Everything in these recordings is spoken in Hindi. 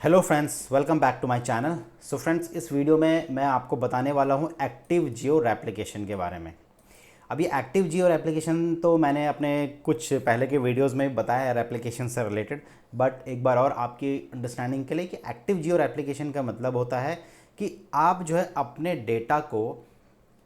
Hello friends, welcome back to my channel. So friends, इस वीडियो में मैं आपको बताने वाला हूँ एक्टिव जियो रेप्लिकेशन के बारे में। अब ये एक्टिव जियो रेप्लिकेशन तो मैंने अपने कुछ पहले के वीडियोस में बताया है रेप्लिकेशन से रिलेटेड, बट एक बार और आपकी अंडरस्टैंडिंग के लिए कि एक्टिव जियो रेप्लिकेशन का मतलब होता है कि आप जो है अपने डेटा को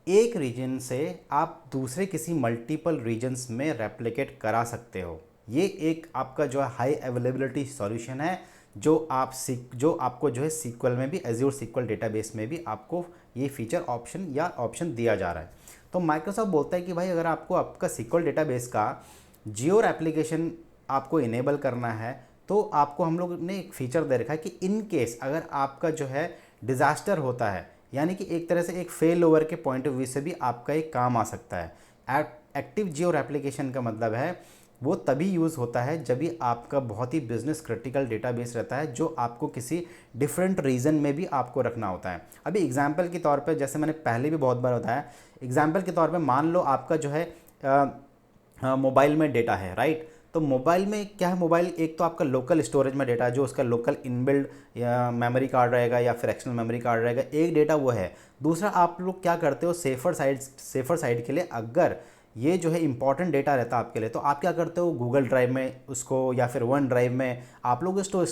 एक रीजन से आप दूसरे किसी मल्टीपल रीजन्स में रेप्लिकेट करा सकते हो। ये एक आपका जो है हाई अवेलेबिलिटी सॉल्यूशन है जो आपको जो है सीक्वल में भी, एज्योर सीक्वल डेटाबेस में भी आपको ये फीचर ऑप्शन दिया जा रहा है। तो माइक्रोसॉफ्ट बोलता है कि भाई अगर आपको आपका सीक्वल डेटाबेस का जियो एप्लीकेशन आपको इनेबल करना है तो आपको हम लोग ने एक फीचर दे रखा है कि इन केस अगर आपका जो है डिज़ास्टर होता है, यानी कि एक तरह से एक फेल ओवर के पॉइंट ऑफ व्यू से भी आपका एक काम आ सकता है। एक्टिव जियो एप्लीकेशन का मतलब है वो तभी यूज़ होता है जब भी आपका बहुत ही बिजनेस क्रिटिकल डेटाबेस रहता है जो आपको किसी डिफरेंट रीजन में भी आपको रखना होता है। अभी एग्जांपल के तौर पे, जैसे मैंने पहले भी बहुत बार बताया, एग्जांपल के तौर पे मान लो आपका जो है मोबाइल में डेटा है, राइट। तो मोबाइल में क्या है, मोबाइल एक तो आपका लोकल स्टोरेज में डेटा है जो उसका लोकल इनबिल्ड या मेमोरी कार्ड रहेगा या फिर एक्सटर्नल मेमोरी कार्ड रहेगा, एक डेटा वो है। दूसरा आप लोग क्या करते हो, सेफर साइड के लिए अगर ये जो है इंपॉर्टेंट डेटा रहता है आपके लिए, तो आप क्या करते हो, गूगल ड्राइव में उसको या फिर वन ड्राइव में आप लोग इसको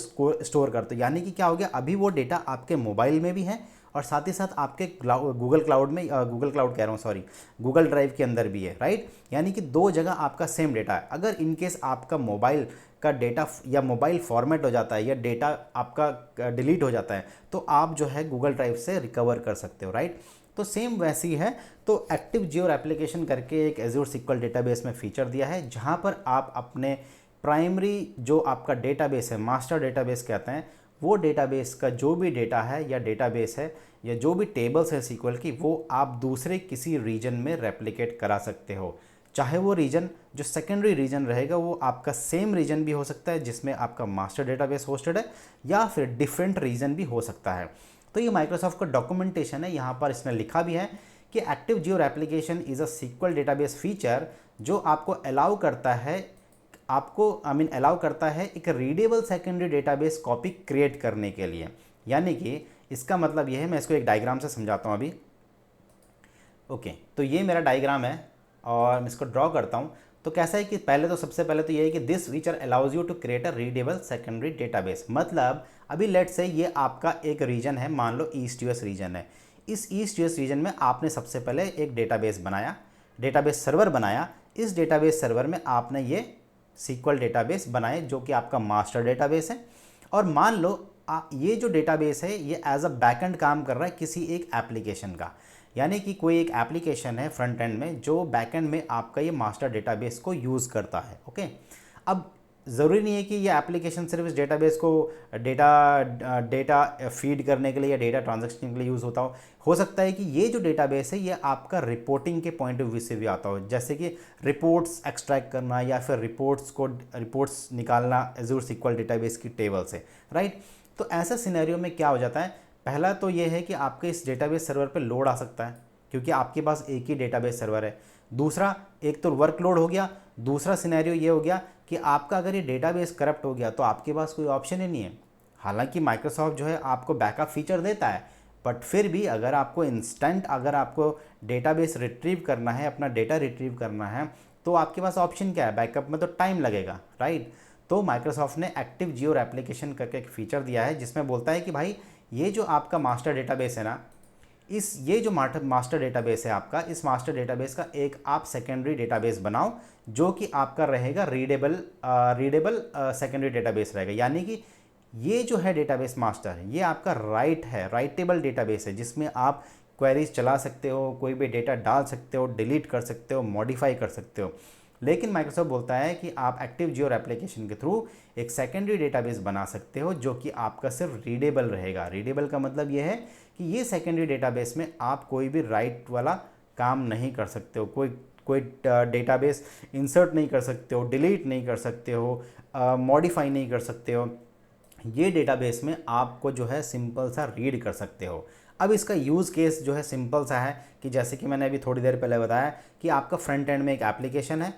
स्टोर करते हो। यानी कि क्या हो गया, अभी वो डेटा आपके मोबाइल में भी है और साथ ही साथ आपके गूगल क्लाउड में, गूगल क्लाउड कह रहा हूँ सॉरी, गूगल ड्राइव के अंदर भी है, राइट। यानी कि दो जगह आपका सेम डेटा है। अगर इनकेस आपका मोबाइल का डेटा या मोबाइल फॉर्मेट हो जाता है या डेटा आपका डिलीट हो जाता है तो आप जो है गूगल ड्राइव से रिकवर कर सकते हो, राइट। तो सेम वैसी है। तो एक्टिव जियो एप्लीकेशन करके एक एज्योर सीक्वल डेटाबेस में फीचर दिया है जहां पर आप अपने प्राइमरी जो आपका डेटाबेस है, मास्टर डेटाबेस कहते हैं, वो डेटाबेस का जो भी डेटा है या डेटाबेस है या जो भी टेबल्स है सीक्वल की, वो आप दूसरे किसी रीजन में रेप्लिकेट करा सकते हो। चाहे वो रीजन जो सेकेंडरी रीजन रहेगा वो आपका सेम रीजन भी हो सकता है जिसमें आपका मास्टर डेटाबेस होस्टेड है, या फिर डिफरेंट रीजन भी हो सकता है। तो ये माइक्रोसॉफ्ट का डॉक्यूमेंटेशन है, यहाँ पर इसने लिखा भी है कि active geo application is a SQL database feature जो आपको अलाउ करता है, अलाउ करता है एक readable secondary database copy create करने के लिए। यानी कि इसका मतलब ये है, मैं इसको एक डायग्राम से समझाता हूँ अभी। ओके, तो ये मेरा डायग्राम है और मैं इसको ड्रॉ करता हूँ। तो कैसा है कि सबसे पहले तो ये है कि this feature allows you to create a readable secondary database. मतलब अभी लेट से ये आपका एक रीजन है, मान लो ईस्ट यूएस रीजन है। इस ईस्ट यूएस रीजन में आपने सबसे पहले एक डेटाबेस बनाया, डेटाबेस सर्वर बनाया। इस डेटाबेस सर्वर में आपने ये सीक्वल डेटाबेस बनाए जो कि आपका मास्टर डेटाबेस है। और मान लो ये जो डेटाबेस है ये एज अ बैकएंड काम कर रहा है किसी एक एप्लीकेशन का। यानी कि कोई एक एप्लीकेशन है फ्रंट एंड में जो बैकएंड में आपका ये मास्टर डेटाबेस को यूज़ करता है। ओके, अब ज़रूरी नहीं है कि ये एप्लीकेशन सिर्फ इस डेटाबेस को डेटा फीड करने के लिए या डेटा ट्रांजैक्शन के लिए यूज़ होता हो सकता है कि ये जो डेटाबेस है ये आपका रिपोर्टिंग के पॉइंट ऑफ व्यू से भी आता हो, जैसे कि रिपोर्ट्स एक्सट्रैक्ट करना या फिर रिपोर्ट्स निकालना एज़ूर सीक्वल डेटाबेस की टेबल से, राइट। तो ऐसा सिनेरियो में क्या हो जाता है, पहला तो ये है कि आपके इस डेटाबेस सर्वर पे लोड आ सकता है क्योंकि आपके पास एक ही डेटाबेस सर्वर है। दूसरा, एक तो वर्कलोड हो गया। दूसरा सिनेरियो ये हो गया कि आपका अगर ये डेटाबेस करप्ट हो गया तो आपके पास कोई ऑप्शन ही नहीं है। हालांकि माइक्रोसॉफ्ट जो है आपको बैकअप फीचर देता है, बट फिर भी अगर आपको डेटाबेस रिट्रीव करना है, अपना डेटा रिट्रीव करना है, तो आपके पास ऑप्शन क्या है, बैकअप में तो टाइम लगेगा, राइट। तो माइक्रोसॉफ्ट ने एक्टिव जियो एप्लीकेशन करके एक फीचर दिया है जिसमें बोलता है कि भाई ये जो आपका मास्टर डेटाबेस है ना, ये जो मास्टर डेटाबेस है आपका, इस मास्टर डेटाबेस का एक आप सेकेंडरी डेटाबेस बनाओ जो कि आपका रहेगा रीडेबल सेकेंडरी डेटाबेस रहेगा। यानी कि ये जो है डेटाबेस मास्टर, ये आपका राइटेबल डेटाबेस है जिसमें आप क्वेरीज चला सकते हो, कोई भी डेटा डाल सकते हो, डिलीट कर सकते हो, मॉडिफाई कर सकते हो। लेकिन माइक्रोसॉफ्ट बोलता है कि आप एक्टिव जियो एप्लीकेशन के थ्रू एक सेकेंडरी डेटाबेस बना सकते हो जो कि आपका सिर्फ रीडेबल रहेगा। रीडेबल का मतलब ये है कि ये सेकेंडरी डेटाबेस में आप कोई भी राइट वाला काम नहीं कर सकते हो, कोई डेटाबेस इंसर्ट नहीं कर सकते हो, डिलीट नहीं कर सकते हो, मॉडिफाई नहीं कर सकते हो। ये डेटाबेस में आपको जो है सिंपल सा रीड कर सकते हो। अब इसका यूज़ केस जो है सिंपल सा है कि जैसे कि मैंने अभी थोड़ी देर पहले बताया कि आपका फ्रंट एंड में एक एप्लीकेशन है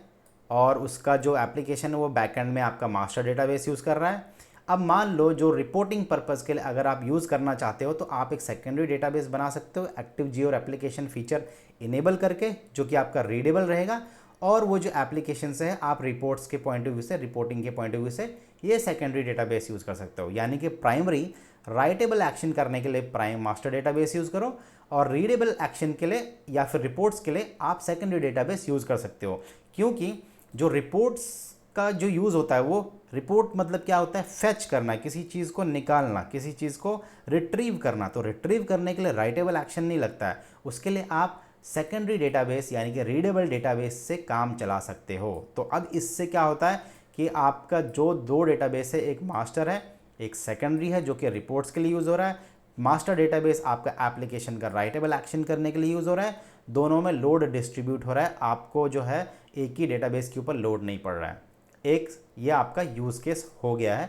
और उसका जो एप्लीकेशन है वो बैक एंड में आपका मास्टर डेटाबेस यूज़ कर रहा है। अब मान लो जो रिपोर्टिंग पर्पज़ के लिए अगर आप यूज़ करना चाहते हो तो आप एक सेकेंडरी डेटाबेस बना सकते हो active geo application feature enable करके, जो कि आपका रीडेबल रहेगा। और वो जो एप्लीकेशंस है आप रिपोर्ट्स के पॉइंट ऑफ व्यू से, रिपोर्टिंग के पॉइंट ऑफ व्यू से ये सेकेंडरी डेटाबेस यूज़ कर सकते हो। यानी कि प्राइमरी राइटेबल एक्शन करने के लिए प्राइम मास्टर डेटाबेस यूज़ करो, और रीडेबल एक्शन के लिए या फिर रिपोर्ट्स के लिए आप सेकेंडरी डेटाबेस यूज़ कर सकते हो। क्योंकि जो रिपोर्ट्स का जो यूज़ होता है, वो रिपोर्ट मतलब क्या होता है, फेच करना, किसी चीज़ को निकालना, किसी चीज़ को रिट्रीव करना। तो रिट्रीव करने के लिए राइटेबल एक्शन नहीं लगता है, उसके लिए आप सेकेंडरी डेटाबेस यानी कि रीडेबल डेटाबेस से काम चला सकते हो। तो अब इससे क्या होता है कि आपका जो दो डेटाबेस है, एक मास्टर है एक सेकेंडरी है, जो कि रिपोर्ट्स के लिए यूज़ हो रहा है। मास्टर डेटाबेस आपका एप्लीकेशन का राइटेबल एक्शन करने के लिए यूज़ हो रहा है। दोनों में लोड डिस्ट्रीब्यूट हो रहा है, आपको जो है एक ही डेटाबेस के ऊपर लोड नहीं पड़ रहा है। एक ये आपका यूज़ केस हो गया है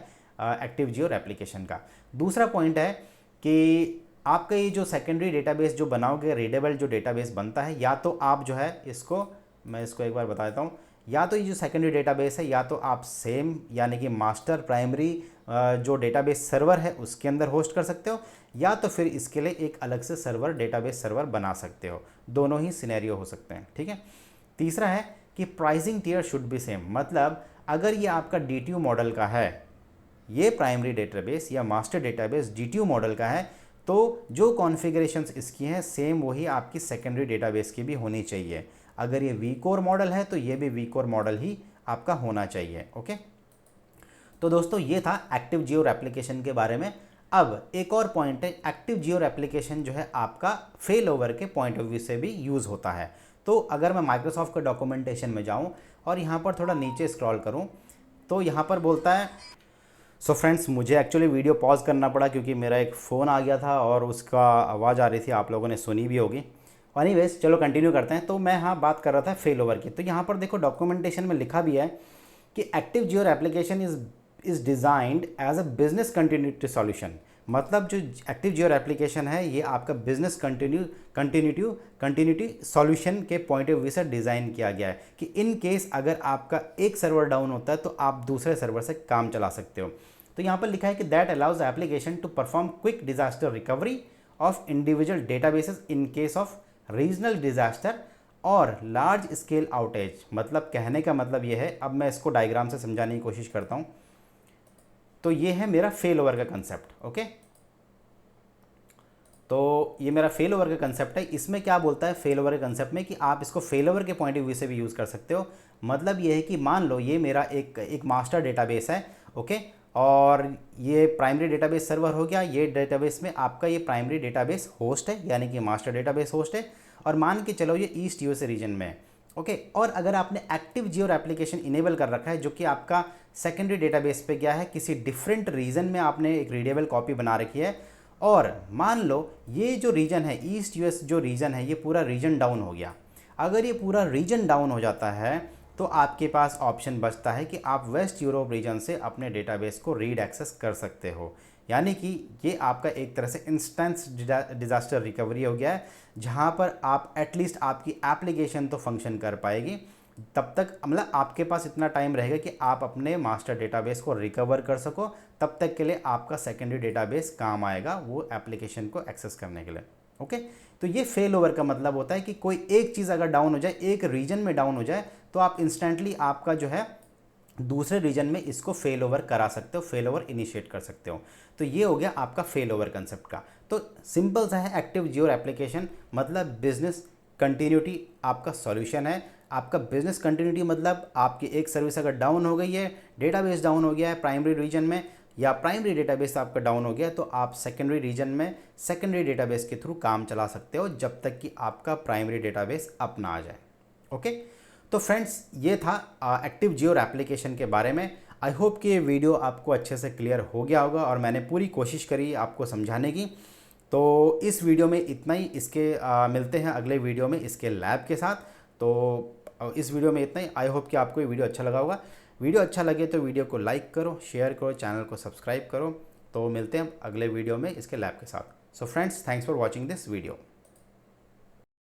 एक्टिव जियो एप्लीकेशन का। दूसरा पॉइंट है कि आपका ये जो सेकेंडरी डेटाबेस जो बनाओगे, रीडेबल जो डेटाबेस बनता है, या तो आप जो है इसको, मैं इसको एक बार बता देता हूँ, या तो ये जो सेकेंडरी डेटाबेस है या तो आप सेम यानी कि मास्टर प्राइमरी जो डेटाबेस सर्वर है उसके अंदर होस्ट कर सकते हो, या तो फिर इसके लिए एक अलग से सर्वर डेटाबेस सर्वर बना सकते हो। दोनों ही सिनेरियो हो सकते हैं, ठीक है। तीसरा है कि pricing tier should be same, मतलब अगर ये आपका DTU मॉडल का है, ये प्राइमरी डेटाबेस या मास्टर डेटाबेस DTU मॉडल का है, तो जो कॉन्फ़िगरेशंस इसकी हैं सेम वही आपकी सेकेंडरी डेटाबेस की भी होनी चाहिए। अगर ये vCore मॉडल है तो ये भी vCore मॉडल ही आपका होना चाहिए। ओके, तो दोस्तों ये था एक्टिव जियो एप्लीकेशन के बारे में। अब एक और पॉइंट है, एक्टिव जियो एप्लीकेशन जो है आपका फेल ओवर के पॉइंट ऑफ व्यू से भी यूज़ होता है। तो अगर मैं माइक्रोसॉफ्ट के डॉक्यूमेंटेशन में जाऊँ और यहाँ पर थोड़ा नीचे स्क्रॉल करूँ तो यहाँ पर बोलता है, सो फ्रेंड्स मुझे एक्चुअली वीडियो पॉज करना पड़ा क्योंकि मेरा एक फ़ोन आ गया था और उसका आवाज़ आ रही थी, आप लोगों ने सुनी भी होगी। एनीवेज चलो कंटिन्यू करते हैं। तो मैं हाँ बात कर रहा था फेल ओवर की। तो यहाँ पर देखो डॉक्यूमेंटेशन में लिखा भी है कि active geo application is designed as a business continuity solution. मतलब जो एक्टिव जियो एप्लीकेशन है ये आपका बिजनेस कंटिन्यूटी सॉल्यूशन के पॉइंट ऑफ व्यू से डिज़ाइन किया गया है कि इन केस अगर आपका एक सर्वर डाउन होता है तो आप दूसरे सर्वर से काम चला सकते हो। तो यहाँ पर लिखा है कि that allows the application to perform quick disaster recovery of individual databases in case of regional disaster और लार्ज स्केल आउटेज। मतलब कहने का मतलब ये है, अब मैं इसको डायग्राम से समझाने की कोशिश करता हूँ। तो ये है मेरा फेल ओवर का कंसेप्ट। ओके, तो ये मेरा फेल ओवर का कंसेप्ट है। इसमें क्या बोलता है फेल ओवर के कंसेप्ट में कि आप इसको फेल ओवर के पॉइंट ऑफ व्यू से भी यूज़ कर सकते हो। मतलब ये है कि मान लो ये मेरा एक मास्टर डेटाबेस है, ओके, और ये प्राइमरी डेटाबेस सर्वर हो गया। ये डेटाबेस में आपका ये प्राइमरी डेटाबेस होस्ट है यानी कि मास्टर डेटाबेस होस्ट है, और मान के चलो ये ईस्ट यूएस रीजन में है। ओके, और अगर आपने एक्टिव जियो एप्लीकेशन इनेबल कर रखा है जो कि आपका सेकेंडरी डेटाबेस पे गया है, किसी डिफरेंट रीजन में आपने एक रीडेबल कॉपी बना रखी है, और मान लो ये जो रीजन है ईस्ट यूएस जो रीजन है ये पूरा रीजन डाउन हो गया। अगर ये पूरा रीजन डाउन हो जाता है तो आपके पास ऑप्शन बचता है कि आप वेस्ट यूरोप रीजन से अपने डेटाबेस को रीड एक्सेस कर सकते हो। यानी कि ये आपका एक तरह से इंस्टेंस डिज़ास्टर रिकवरी हो गया है, जहाँ पर आप एटलीस्ट आपकी एप्लीकेशन तो फंक्शन कर पाएगी। तब तक मतलब आपके पास इतना टाइम रहेगा कि आप अपने मास्टर डेटाबेस को रिकवर कर सको। तब तक के लिए आपका सेकेंडरी डेटाबेस काम आएगा वो एप्लीकेशन को एक्सेस करने के लिए। ओके, तो ये फेल ओवर का मतलब होता है कि कोई एक चीज़ अगर डाउन हो जाए, एक रीजन में डाउन हो जाए, तो आप इंस्टेंटली आपका जो है दूसरे रीजन में इसको फेल ओवर करा सकते हो, फेल ओवर इनिशिएट कर सकते हो। तो ये हो गया आपका फेल ओवर कंसेप्ट का। तो सिंपल सा है एक्टिव जियो एप्लीकेशन मतलब बिजनेस कंटिन्यूटी आपका सॉल्यूशन है। आपका बिजनेस कंटिन्यूटी मतलब आपकी एक सर्विस अगर डाउन हो गई है, डेटाबेस डाउन हो गया है प्राइमरी रीजन में, या प्राइमरी डेटाबेस आपका डाउन हो गया, तो आप सेकेंडरी रीजन में सेकेंडरी डेटाबेस के थ्रू काम चला सकते हो जब तक कि आपका प्राइमरी डेटाबेस अप ना आ जाए। ओके, तो फ्रेंड्स ये था एक्टिव जियो एप्लीकेशन के बारे में। आई होप कि ये वीडियो आपको अच्छे से क्लियर हो गया होगा और मैंने पूरी कोशिश करी आपको समझाने की। तो इस वीडियो में इतना ही। इसके मिलते हैं अगले वीडियो में इसके लैब के साथ। तो इस वीडियो में इतना ही। आई होप कि आपको ये वीडियो अच्छा लगा होगा। वीडियो अच्छा लगे तो वीडियो को लाइक करो, शेयर करो, चैनल को सब्सक्राइब करो। तो मिलते हैं अगले वीडियो में इसके लैब के साथ। So friends, thanks for watching this video.